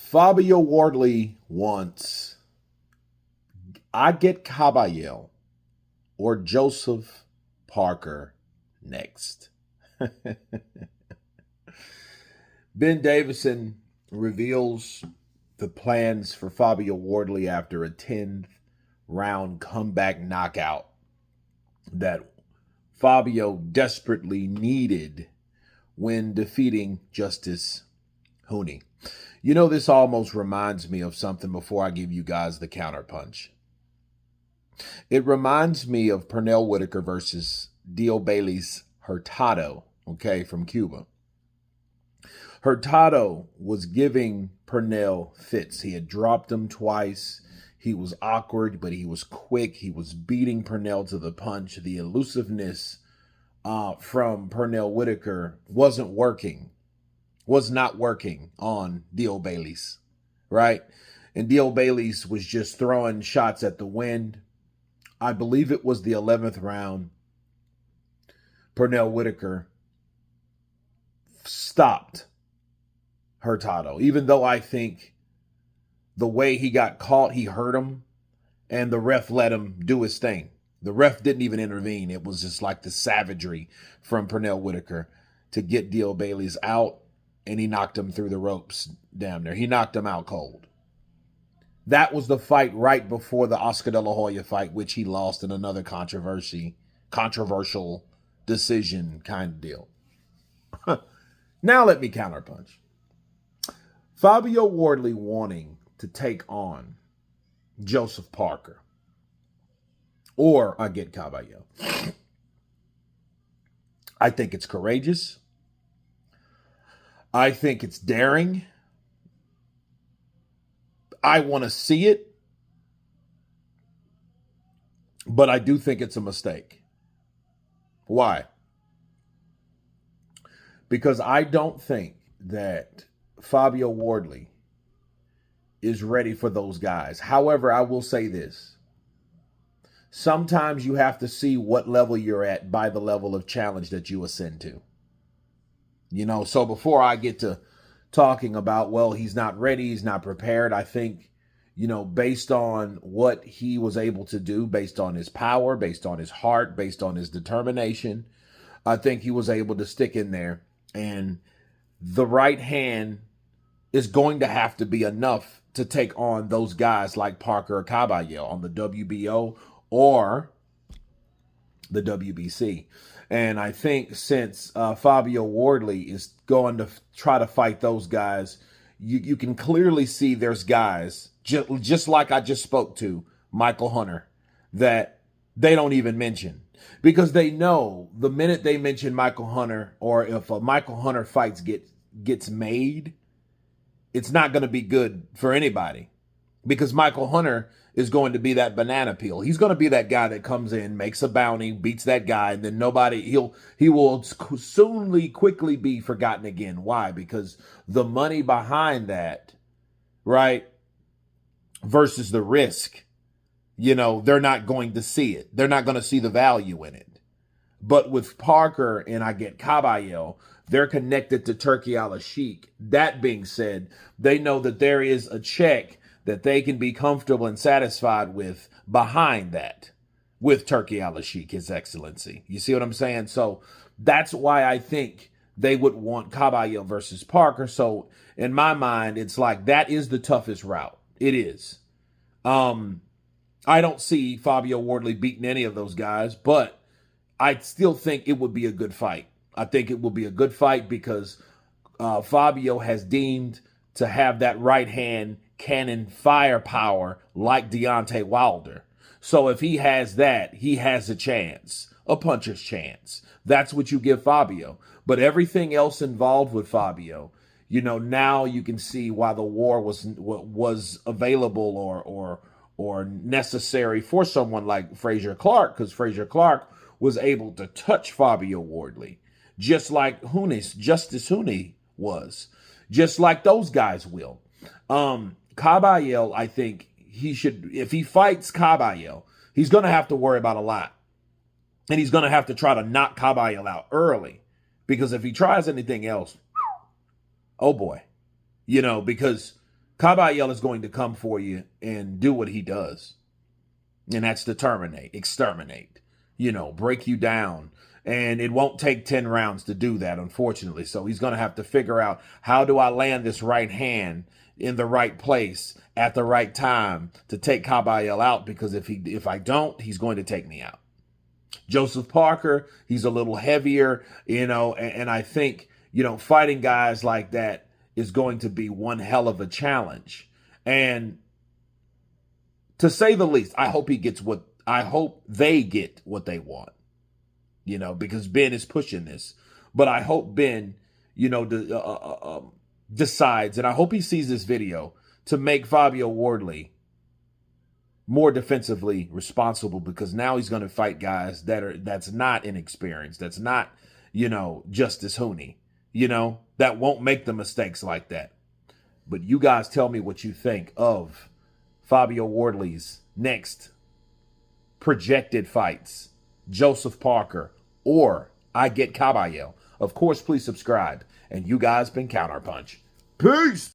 Fabio Wardley wants Agit Kabayel or Joseph Parker next. Ben Davison reveals the plans for Fabio Wardley after a 10th round comeback knockout that Fabio desperately needed when defeating Justice Huni. You know, this almost reminds me of something before I give you guys the counterpunch. It reminds me of Pernell Whitaker versus Dio Bailey's Hurtado, okay, from Cuba. Hurtado was giving Pernell fits. He had dropped him twice. He was awkward, but he was quick. He was beating Pernell to the punch. The elusiveness from Pernell Whitaker was not working on Dio Bailey's, right? And Dio Bailey's was just throwing shots at the wind. I believe it was the 11th round. Pernell Whitaker stopped Hurtado, even though I think the way he got caught, he hurt him, and the ref let him do his thing. The ref didn't even intervene. It was just like the savagery from Pernell Whitaker to get Dio Bailey's out, and he knocked him through the ropes damn near. He knocked him out cold. That was the fight right before the Oscar De La Hoya fight, which he lost in another controversial decision kind of deal. Now let me counterpunch. Fabio Wardley wanting to take on Joseph Parker or Agit Kabayel. I think it's courageous. I think it's daring. I want to see it. But I do think it's a mistake. Why? Because I don't think that Fabio Wardley is ready for those guys. However, I will say this. Sometimes you have to see what level you're at by the level of challenge that you ascend to. You know, so before I get to talking about, well, he's not ready, he's not prepared, I think, you know, based on what he was able to do, based on his power, based on his heart, based on his determination, I think he was able to stick in there. And the right hand is going to have to be enough to take on those guys like Parker or Kabayel on the WBO or the WBC. And I think since Fabio Wardley is going to try to fight those guys, you can clearly see there's guys, just like I just spoke to, Michael Hunter, that they don't even mention. Because they know the minute they mention Michael Hunter, or if a Michael Hunter fight gets made, it's not going to be good for anybody. Because Michael Hunter is going to be that banana peel. He's going to be that guy that comes in, makes a bounty, beats that guy, and then he will quickly be forgotten again. Why? Because the money behind that, right, versus the risk, you know, they're not going to see it. They're not going to see the value in it. But with Parker and Agit Kabayel, they're connected to Turki Al-Sheikh. That being said, they know that there is a check that they can be comfortable and satisfied with behind that, with Turki Al-Sheikh, His Excellency. You see what I'm saying? So that's why I think they would want Kabayel versus Parker. So in my mind, it's like that is the toughest route. It is. I don't see Fabio Wardley beating any of those guys, but I still think it would be a good fight. I think it will be a good fight because Fabio has deemed to have that right hand cannon firepower like Deontay Wilder. So if he has that, he has a chance, a puncher's chance. That's what you give Fabio. But everything else involved with Fabio, you know, now you can see why the war was available or necessary for someone like Frazier Clark, because Frazier Clark was able to touch Fabio Wardley, just like Justice Huni was, just like those guys will. Kabayel, I think he should, if he fights Kabayel, he's going to have to worry about a lot. And he's going to have to try to knock Kabayel out early, because if he tries anything else, oh boy, you know, because Kabayel is going to come for you and do what he does. And that's to terminate, exterminate, break you down. And it won't take 10 rounds to do that, unfortunately. So he's going to have to figure out, how do I land this right hand in the right place at the right time to take Kabayel out? Because if I don't, he's going to take me out. Joseph Parker, he's a little heavier, and I think, fighting guys like that is going to be one hell of a challenge. And to say the least, I hope they get what they want, because Ben is pushing this. But I hope Ben, decides, and I hope he sees this video, to make Fabio Wardley more defensively responsible, because now he's going to fight guys that's not inexperienced, that's not, Justice Hooney, that won't make the mistakes like that. But you guys tell me what you think of Fabio Wardley's next projected fights, Joseph Parker or Agit Kabayel. Of course, please subscribe. And you guys been Counterpunch. Peace!